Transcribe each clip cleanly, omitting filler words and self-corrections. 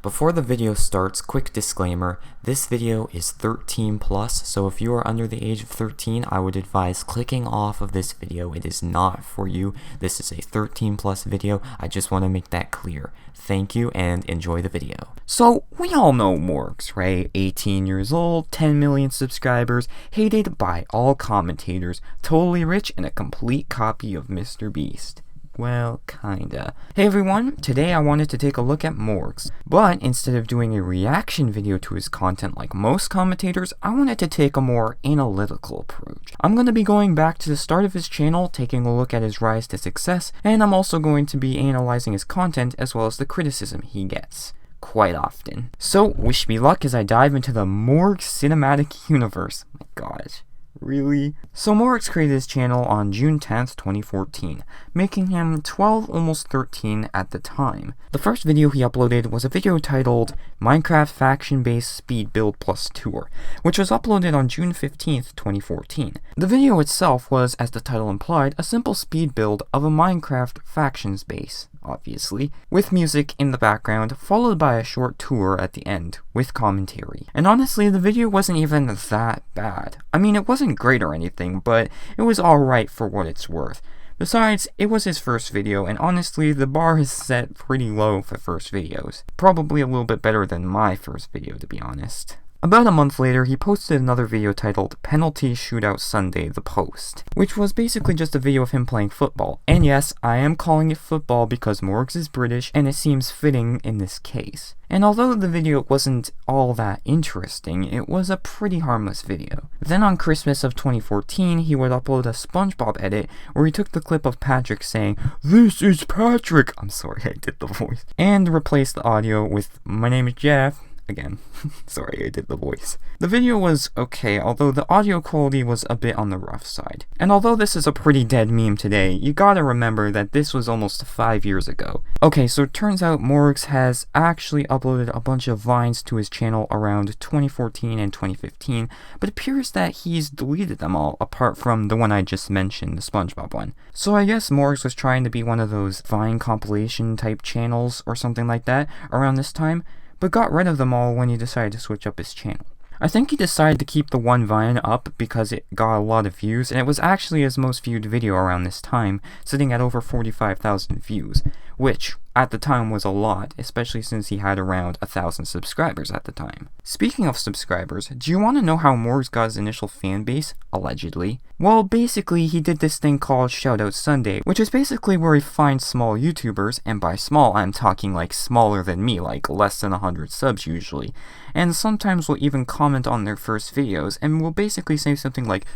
Before the video starts, quick disclaimer, this video is 13 plus, so if you are under the age of 13, I would advise clicking off of this video. It is not for you. This is a 13 plus video. I just want to make that clear. Thank you and enjoy the video. So, we all know Morgz, right? 18 years old, 10 million subscribers, hated by all commentators, totally rich, and a complete copy of MrBeast. Well, kinda. Hey everyone, today I wanted to take a look at Morgz, but instead of doing a reaction video to his content like most commentators, I wanted to take a more analytical approach. I'm going to be going back to the start of his channel, taking a look at his rise to success, and I'm also going to be analyzing his content as well as the criticism he gets quite often. So, wish me luck as I dive into the Morgz cinematic universe. My gosh. Really? So Morgz created his channel on June 10th, 2014, making him 12, almost 13 at the time. The first video he uploaded was a video titled Minecraft Faction-Based Speed Build Plus Tour, which was uploaded on June 15th, 2014. The video itself was, as the title implied, a simple speed build of a Minecraft factions base, obviously, with music in the background, followed by a short tour at the end, with commentary. And honestly, the video wasn't even that bad. I mean, it wasn't great or anything, but it was alright for what it's worth. Besides, it was his first video, and honestly, the bar is set pretty low for first videos. Probably a little bit better than my first video, to be honest. About a month later, he posted another video titled Penalty Shootout Sunday The Post, which was basically just a video of him playing football. And yes, I am calling it football because Morgz is British and it seems fitting in this case. And although the video wasn't all that interesting, it was a pretty harmless video. Then on Christmas of 2014, he would upload a SpongeBob edit where he took the clip of Patrick saying, "This is Patrick!" I'm sorry, I did the voice. And replaced the audio with, "My name is Jeff." Again, sorry I did the voice. The video was okay, although the audio quality was a bit on the rough side. And although this is a pretty dead meme today, you gotta remember that this was almost 5 years ago. Okay, so it turns out Morgz has actually uploaded a bunch of vines to his channel around 2014 and 2015, but it appears that he's deleted them all, apart from the one I just mentioned, the SpongeBob one. So I guess Morgz was trying to be one of those Vine compilation type channels or something like that around this time, but got rid of them all when he decided to switch up his channel. I think he decided to keep the one Vine up because it got a lot of views, and it was actually his most viewed video around this time, sitting at over 45,000 views, which at the time was a lot, especially since he had around 1,000 subscribers at the time. Speaking of subscribers, do you want to know how Morgz got his initial fan base, allegedly? Well, basically he did this thing called Shoutout Sunday, which is basically where he finds small YouTubers, and by small I'm talking like smaller than me, like less than 100 subs usually, and sometimes will even comment on their first videos, and will basically say something like,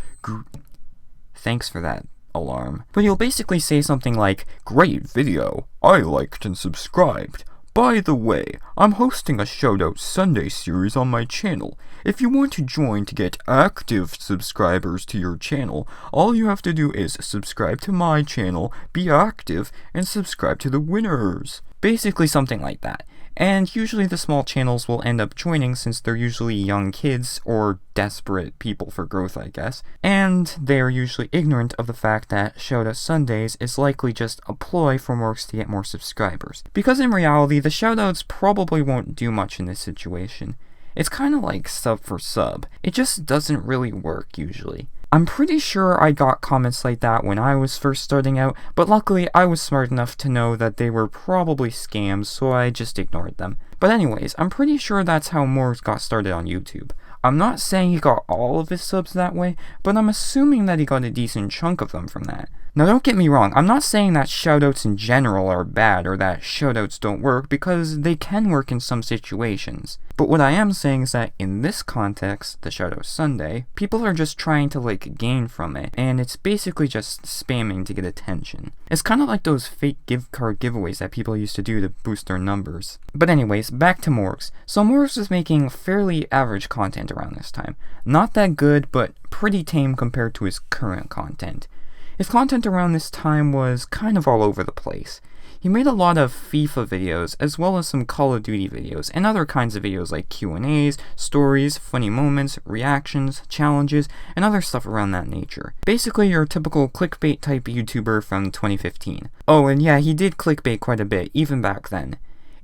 "Thanks for that alarm." But he'll basically say something like, "Great video, I liked and subscribed. By the way, I'm hosting a Shoutout Sunday series on my channel. If you want to join to get active subscribers to your channel, all you have to do is subscribe to my channel, be active, and subscribe to the winners." Basically something like that. And usually the small channels will end up joining since they're usually young kids or desperate people for growth, I guess. And they're usually ignorant of the fact that Shoutout Sundays is likely just a ploy for Morgz to get more subscribers. Because in reality, the shoutouts probably won't do much in this situation. It's kind of like sub for sub. It just doesn't really work usually. I'm pretty sure I got comments like that when I was first starting out, but luckily I was smart enough to know that they were probably scams, so I just ignored them. But anyways, I'm pretty sure that's how Morgz got started on YouTube. I'm not saying he got all of his subs that way, but I'm assuming that he got a decent chunk of them from that. Now don't get me wrong, I'm not saying that shoutouts in general are bad or that shoutouts don't work, because they can work in some situations. But what I am saying is that in this context, the Shoutout Sunday, people are just trying to gain from it, and it's basically just spamming to get attention. It's kind of like those fake gift card giveaways that people used to do to boost their numbers. But anyways, back to Morgz. So Morgz was making fairly average content around this time. Not that good, but pretty tame compared to his current content. His content around this time was kind of all over the place. He made a lot of FIFA videos, as well as some Call of Duty videos, and other kinds of videos like Q&As, stories, funny moments, reactions, challenges, and other stuff around that nature. Basically your typical clickbait type YouTuber from 2015. Oh, and yeah, he did clickbait quite a bit, even back then.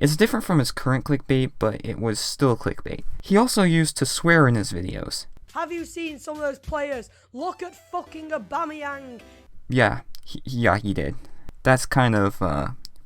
It's different from his current clickbait, but it was still clickbait. He also used to swear in his videos. Have you seen some of those players? Look at fucking Aubameyang. Yeah, he did. That's kind of,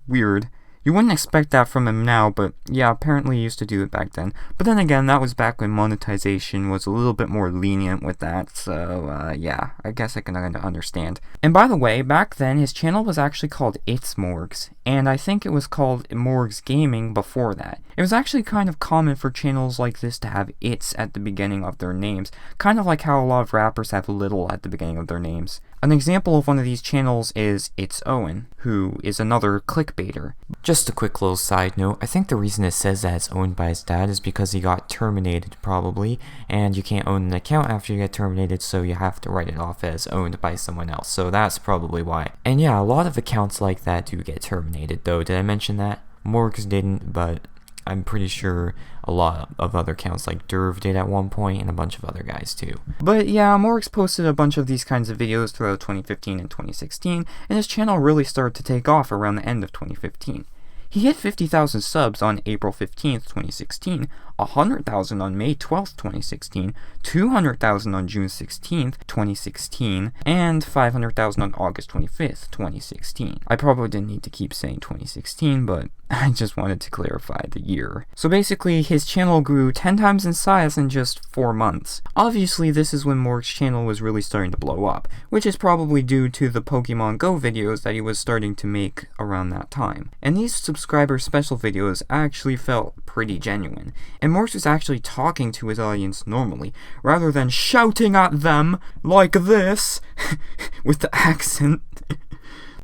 weird. You wouldn't expect that from him now, but yeah, apparently he used to do it back then. But then again, that was back when monetization was a little bit more lenient with that, so yeah, I guess I can understand. And by the way, back then his channel was actually called It's Morgz, and I think it was called Morgz Gaming before that. It was actually kind of common for channels like this to have It's at the beginning of their names, kind of like how a lot of rappers have Little at the beginning of their names. An example of one of these channels is It's Owen, who is another clickbaiter. Just a quick little side note, I think the reason it says that it's owned by his dad is because he got terminated probably, and you can't own an account after you get terminated, so you have to write it off as owned by someone else, so that's probably why. And yeah, a lot of accounts like that do get terminated though. Did I mention that? Morgz didn't, but I'm pretty sure a lot of other accounts like Derv did at one point, and a bunch of other guys too. But yeah, Morgz posted a bunch of these kinds of videos throughout 2015 and 2016, and his channel really started to take off around the end of 2015. He hit 50,000 subs on April 15th, 2016, 100,000 on May 12th, 2016, 200,000 on June 16th, 2016, and 500,000 on August 25th, 2016. I probably didn't need to keep saying 2016, but I just wanted to clarify the year. So basically, his channel grew 10 times in size in just 4 months. Obviously, this is when Morgz's channel was really starting to blow up, which is probably due to the Pokemon Go videos that he was starting to make around that time. And these subscriber special videos actually felt pretty genuine, and Morgz was actually talking to his audience normally, rather than shouting at them like this, with the accent.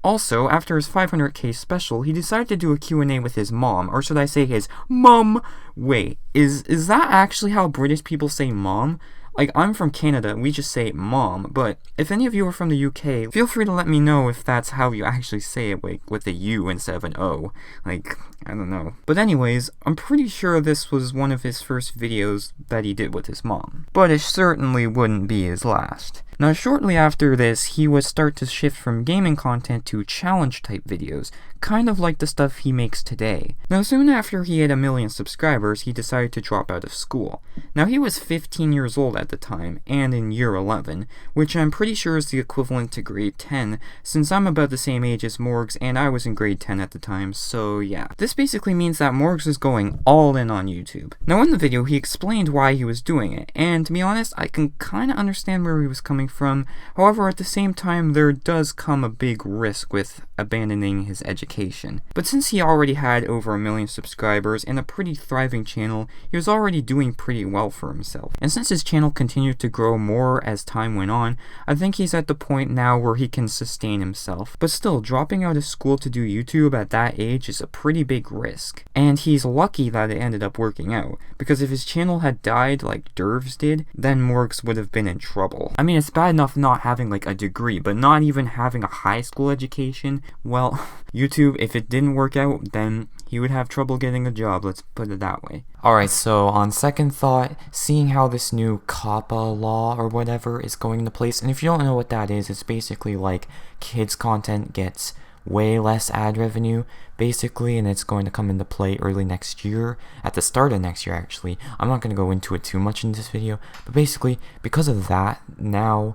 Also, after his 500k special, he decided to do a Q&A with his mom, or should I say his mum? Wait, is that actually how British people say mom? Like, I'm from Canada, we just say mom, but if any of you are from the UK, feel free to let me know if that's how you actually say it, like, with a U instead of an O. Like, I don't know. But anyways, I'm pretty sure this was one of his first videos that he did with his mom. But it certainly wouldn't be his last. Now, shortly after this, he would start to shift from gaming content to challenge-type videos, kind of like the stuff he makes today. Now, soon after he had 1 million subscribers, he decided to drop out of school. Now, he was 15 years old at the time, and in year 11, which I'm pretty sure is the equivalent to grade 10, since I'm about the same age as Morgz, and I was in grade 10 at the time, so yeah. This basically means that Morgz is going all in on YouTube. Now, in the video, he explained why he was doing it, and to be honest, I can kinda understand where he was coming from. However, at the same time, there does come a big risk with abandoning his education. But since he already had over 1 million subscribers and a pretty thriving channel, he was already doing pretty well for himself. And since his channel continued to grow more as time went on, I think he's at the point now where he can sustain himself. But still, dropping out of school to do YouTube at that age is a pretty big risk. And he's lucky that it ended up working out, because if his channel had died like Derv's did, then Morgz would have been in trouble. I mean, it's bad enough not having like a degree, but not even having a high school education. Well, YouTube, if it didn't work out, then he would have trouble getting a job, let's put it that way. Alright, so on second thought, seeing how this new COPPA law or whatever is going into place, and if you don't know what that is, it's basically like kids content gets way less ad revenue, basically, and it's going to come into play early next year, at the start of next year actually. I'm not going to go into it too much in this video, but basically, because of that, now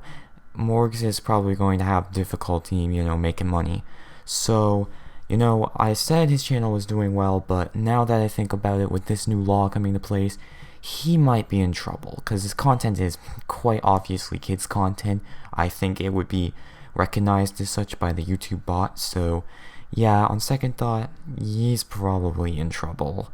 Morgz is probably going to have difficulty, making money. So, I said his channel was doing well, but now that I think about it, with this new law coming into place, he might be in trouble, because his content is quite obviously kids content. I think it would be recognized as such by the YouTube bot, so yeah, on second thought, he's probably in trouble,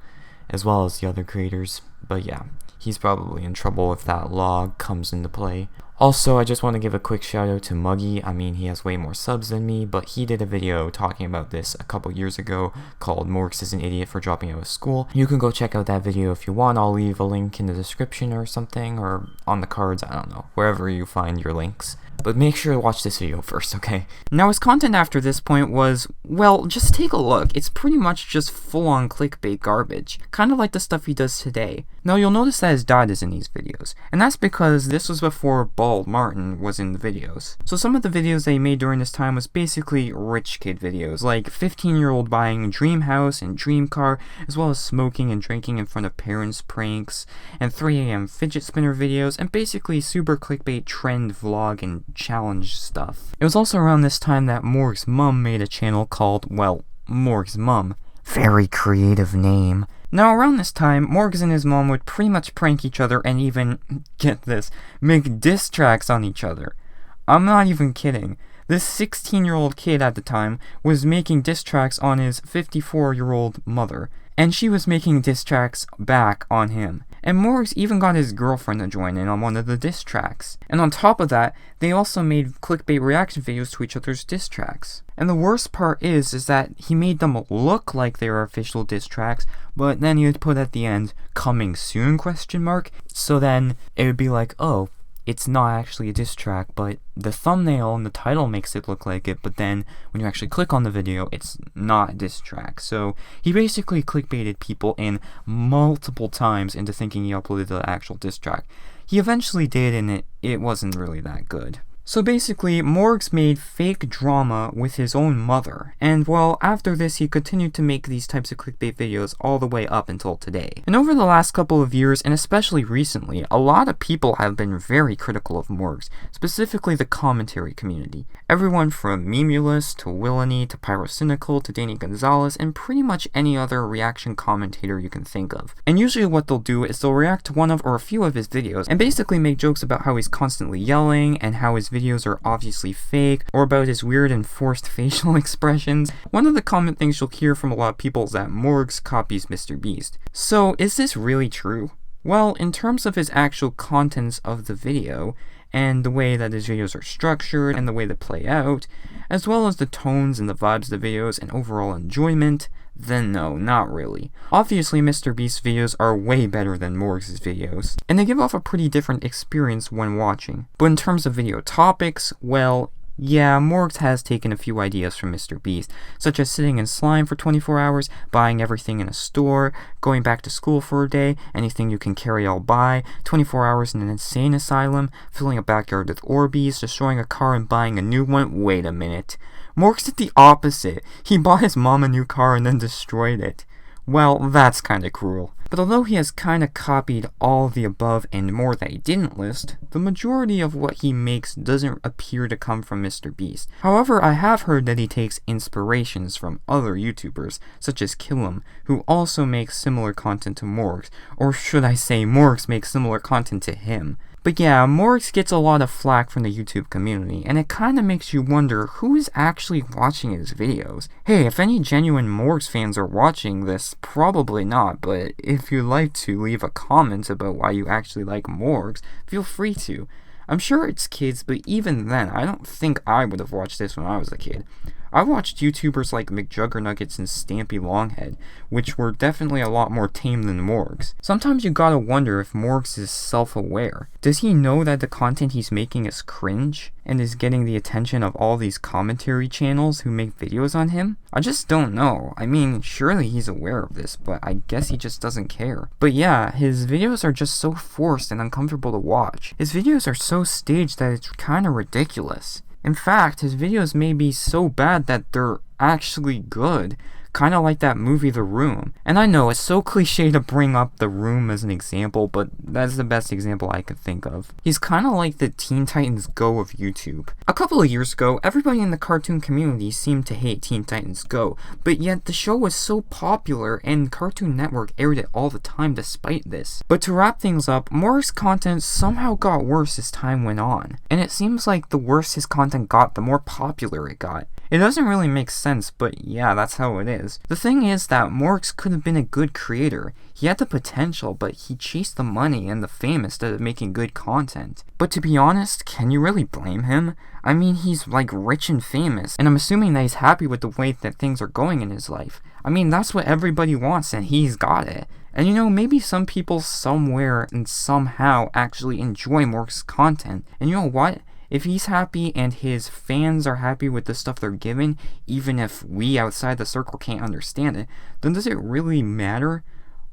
as well as the other creators, but yeah, he's probably in trouble if that law comes into play. Also, I just want to give a quick shout out to Muggy. I mean, he has way more subs than me, but he did a video talking about this a couple years ago called Morgz is an Idiot for Dropping Out of School. You can go check out that video if you want. I'll leave a link in the description or something, or on the cards, I don't know, wherever you find your links. but make sure to watch this video first, okay? Now his content after this point was, well, just take a look. It's pretty much just full-on clickbait garbage, kind of like the stuff he does today. Now you'll notice that his dad is in these videos, and that's because this was before Bald Martin was in the videos. So some of the videos that he made during this time was basically rich kid videos, like 15-year-old buying dream house and dream car, as well as smoking and drinking in front of parents pranks, and 3 a.m. fidget spinner videos, and basically super clickbait trend vlog and challenge stuff. It was also around this time that Morgz Mum made a channel called, well, Morgz Mum. Very creative name. Now around this time, Morgz and his mom would pretty much prank each other and even, get this, make diss tracks on each other. I'm not even kidding. This 16-year-old kid at the time was making diss tracks on his 54-year-old mother, and she was making diss tracks back on him. And Morgz even got his girlfriend to join in on one of the diss tracks. And on top of that, they also made clickbait reaction videos to each other's diss tracks. And the worst part is that he made them look like they were official diss tracks, but then he would put at the end, "coming soon?" ? So then it would be like, oh, it's not actually a diss track, but the thumbnail and the title makes it look like it, but then when you actually click on the video, it's not a diss track. So he basically clickbaited people in multiple times into thinking he uploaded the actual diss track. He eventually did, and it wasn't really that good. So basically, Morgz made fake drama with his own mother, and well, after this he continued to make these types of clickbait videos all the way up until today. And over the last couple of years, and especially recently, a lot of people have been very critical of Morgz, specifically the commentary community. Everyone from Memulous, to Willany, to Pyrocynical, to Danny Gonzalez, and pretty much any other reaction commentator you can think of. And usually what they'll do is they'll react to one of or a few of his videos, and basically make jokes about how he's constantly yelling, and how his videos are obviously fake, or about his weird and forced facial expressions. One of the common things you'll hear from a lot of people is that Morgz copies MrBeast. So, is this really true? Well, in terms of his actual contents of the video, and the way that his videos are structured, and the way they play out, as well as the tones and the vibes of the videos and overall enjoyment, then no, not really. Obviously, MrBeast's videos are way better than Morgz's videos, and they give off a pretty different experience when watching. But in terms of video topics, well, yeah, Morgz has taken a few ideas from MrBeast, such as sitting in slime for 24 hours, buying everything in a store, going back to school for a day, anything you can carry I'll buy, 24 hours in an insane asylum, filling a backyard with Orbeez, destroying a car and buying a new one. Wait a minute. Morgz did the opposite. He bought his mom a new car and then destroyed it. Well, that's kinda cruel. But although he has kinda copied all of the above and more that he didn't list, the majority of what he makes doesn't appear to come from MrBeast. However, I have heard that he takes inspirations from other YouTubers, such as Killam, who also makes similar content to Morgz, or should I say Morgz makes similar content to him. But yeah, Morgz gets a lot of flack from the YouTube community, and it kinda makes you wonder who is actually watching his videos. Hey, if any genuine Morgz fans are watching this, probably not, but if you'd like to leave a comment about why you actually like Morgz, feel free to. I'm sure it's kids, but even then, I don't think I would have watched this when I was a kid. I watched YouTubers like McJuggernuggets and Stampy Longhead, which were definitely a lot more tame than Morgz. Sometimes you gotta wonder if Morgz is self-aware. Does he know that the content he's making is cringe, and is getting the attention of all these commentary channels who make videos on him? I just don't know. I mean, surely he's aware of this, but I guess he just doesn't care. But yeah, his videos are just so forced and uncomfortable to watch. His videos are so staged that it's kinda ridiculous. In fact, his videos may be so bad that they're actually good, kinda like that movie The Room. And I know, it's so cliche to bring up The Room as an example, but that's the best example I could think of. He's kinda like the Teen Titans Go of YouTube. A couple of years ago, everybody in the cartoon community seemed to hate Teen Titans Go, but yet the show was so popular and Cartoon Network aired it all the time despite this. But to wrap things up, Morgz's content somehow got worse as time went on, and it seems like the worse his content got, the more popular it got. It doesn't really make sense, but yeah, that's how it is. The thing is that Morgz could have been a good creator. He had the potential, but he chased the money and the fame instead of making good content. But to be honest, can you really blame him? I mean, he's like rich and famous, and I'm assuming that he's happy with the way that things are going in his life. I mean, that's what everybody wants, and he's got it. And you know, maybe some people somewhere and somehow actually enjoy Morgz's content. And you know what? If he's happy and his fans are happy with the stuff they're given, even if we outside the circle can't understand it, then does it really matter?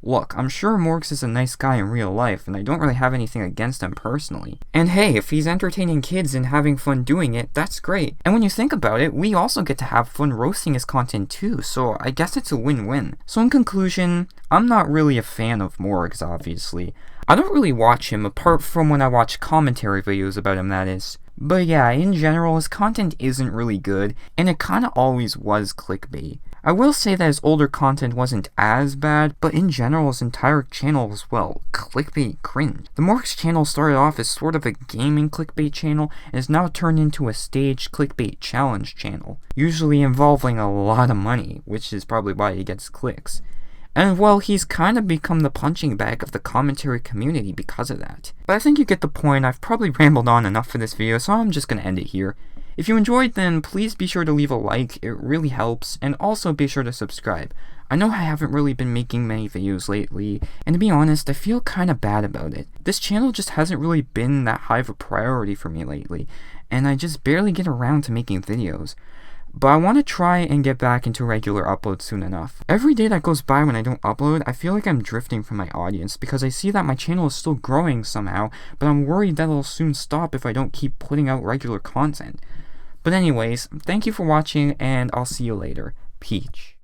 Look, I'm sure Morgz is a nice guy in real life, and I don't really have anything against him personally. And hey, if he's entertaining kids and having fun doing it, that's great. And when you think about it, we also get to have fun roasting his content too, so I guess it's a win-win. So in conclusion, I'm not really a fan of Morgz, obviously. I don't really watch him, apart from when I watch commentary videos about him, that is. But yeah, in general, his content isn't really good, and it kinda always was clickbait. I will say that his older content wasn't as bad, but in general his entire channel was, well, clickbait cringe. The Morgz channel started off as sort of a gaming clickbait channel, and is now turned into a staged clickbait challenge channel, usually involving a lot of money, which is probably why he gets clicks. And well, he's kind of become the punching bag of the commentary community because of that. But I think you get the point. I've probably rambled on enough for this video, so I'm just gonna end it here. If you enjoyed, then please be sure to leave a like, it really helps, and also be sure to subscribe. I know I haven't really been making many videos lately, and to be honest, I feel kinda bad about it. This channel just hasn't really been that high of a priority for me lately, and I just barely get around to making videos. But I want to try and get back into regular uploads soon enough. Every day that goes by when I don't upload, I feel like I'm drifting from my audience because I see that my channel is still growing somehow, but I'm worried that it'll soon stop if I don't keep putting out regular content. But anyways, thank you for watching, and I'll see you later. Peach.